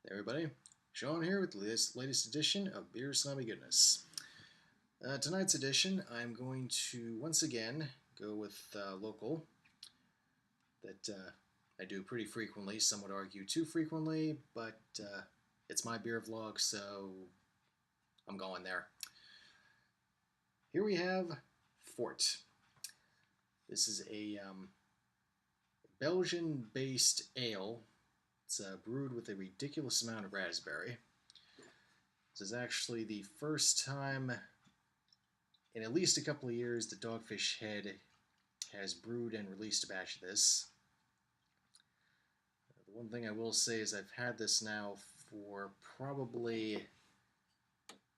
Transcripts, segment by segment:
Hey everybody, Sean here with this latest edition of Beer Snobby Goodness. Tonight's edition, I'm going to once again go with local that I do pretty frequently. Some would argue too frequently, but it's my beer vlog, so I'm going there. Here we have Fort. This is a Belgian-based ale. It's brewed with a ridiculous amount of raspberry. This is actually the first time in at least a couple of years that Dogfish Head has brewed and released a batch of this. The one thing I will say is I've had this now for probably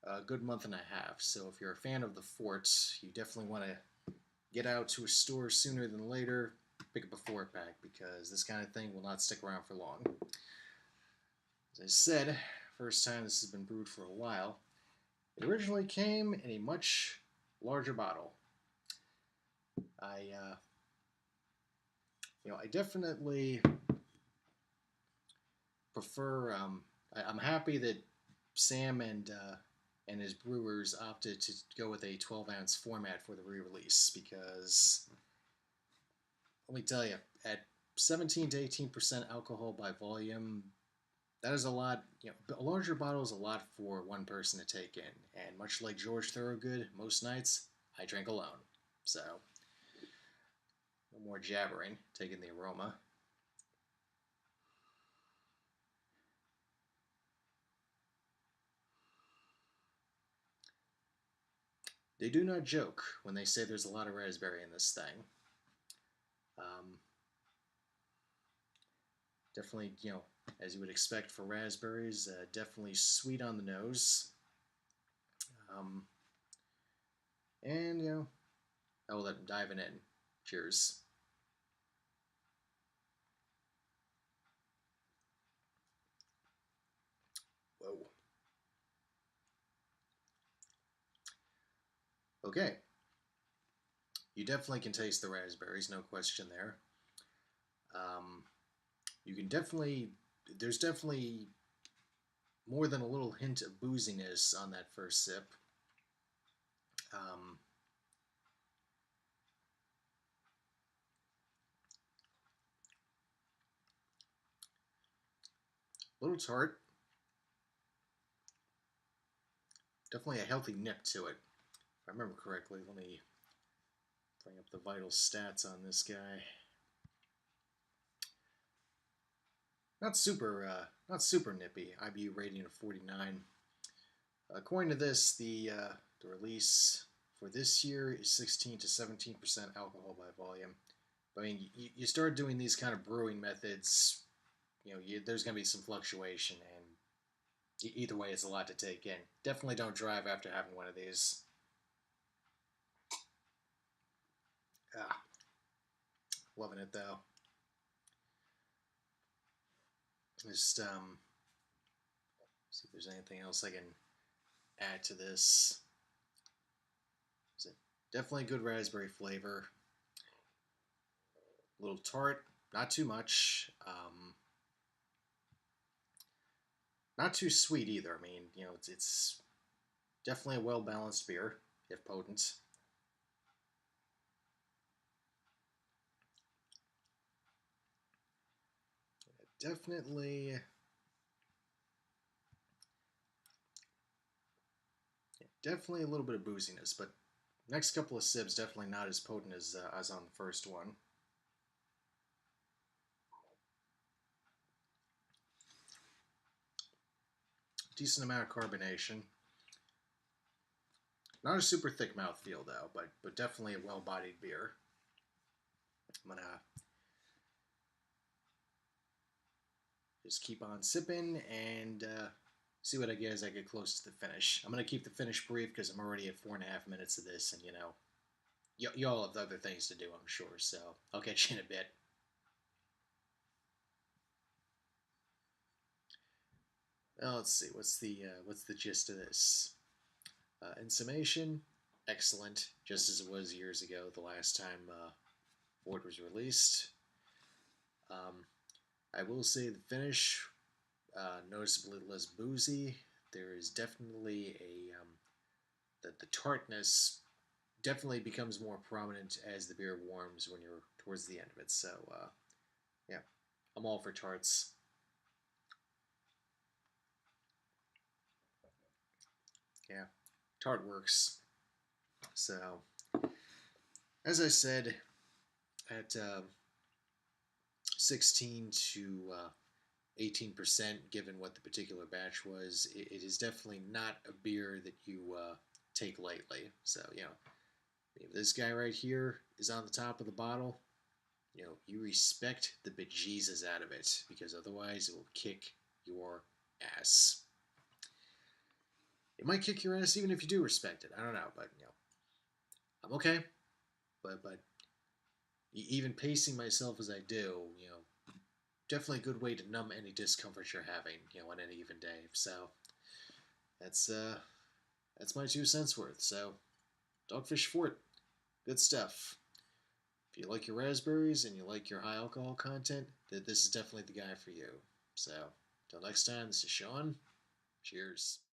a good month and a half, so if you're a fan of the Fort, you definitely want to get out to a store sooner than later, pick up a 4-pack, because this kind of thing will not stick around for long. As I said, first time this has been brewed for a while. It originally came in a much larger bottle. I definitely prefer. I'm happy that Sam and his brewers opted to go with a 12-ounce format for the re-release because let me tell you, at 17 to 18% alcohol by volume, that is a lot. A larger bottle is a lot for one person to take in, and much like George Thorogood, most nights I drink alone. So, no more jabbering, taking the aroma. They do not joke when they say there's a lot of raspberry in this thing. Definitely, as you would expect for raspberries, definitely sweet on the nose. Um, and, I will let them diving in. Cheers. Whoa. Okay. You definitely can taste the raspberries, no question there. You can definitely, there's definitely more than a little hint of booziness on that first sip. Um, little tart. Definitely a healthy nip to it. If I remember correctly, let me bring up the vital stats on this guy. Not super nippy. IBU rating of 49. According to this, the release for this year is 16 to 17% alcohol by volume. I mean, you start doing these kind of brewing methods, there's going to be some fluctuation, and either way, it's a lot to take in. Definitely don't drive after having one of these. Ah, loving it though. Just see if there's anything else I can add to this. Definitely good raspberry flavor. A little tart, not too much. Not too sweet either. I mean, it's definitely a well balanced beer, if potent. Definitely, definitely a little bit of booziness, but next couple of sips definitely not as potent as on the first one. Decent amount of carbonation. Not a super thick mouthfeel though, but definitely a well-bodied beer. I'm gonna just keep on sipping and see what I get as I get close to the finish. I'm gonna keep the finish brief because I'm already at 4.5 minutes of this, and y'all have other things to do, I'm sure. So I'll catch you in a bit. Well, let's see. What's the gist of this? In summation, excellent, just as it was years ago, the last time Fort was released. I will say the finish noticeably less boozy. There is definitely a the tartness definitely becomes more prominent as the beer warms when you're towards the end of it. So yeah, I'm all for tarts. Yeah, tart works. So as I said, at 16 to 18%, given what the particular batch was, it is definitely not a beer that you take lightly. So, if this guy right here is on the top of the bottle, you respect the bejesus out of it, because otherwise it will kick your ass. It might kick your ass even if you do respect it. I don't know, but I'm okay. But even pacing myself as I do, definitely a good way to numb any discomfort you're having, on any given day. So that's that's my 2 cents worth. So Dogfish Fort, good stuff. If you like your raspberries and you like your high alcohol content, this is definitely the guy for you. So until next time, this is Sean. Cheers.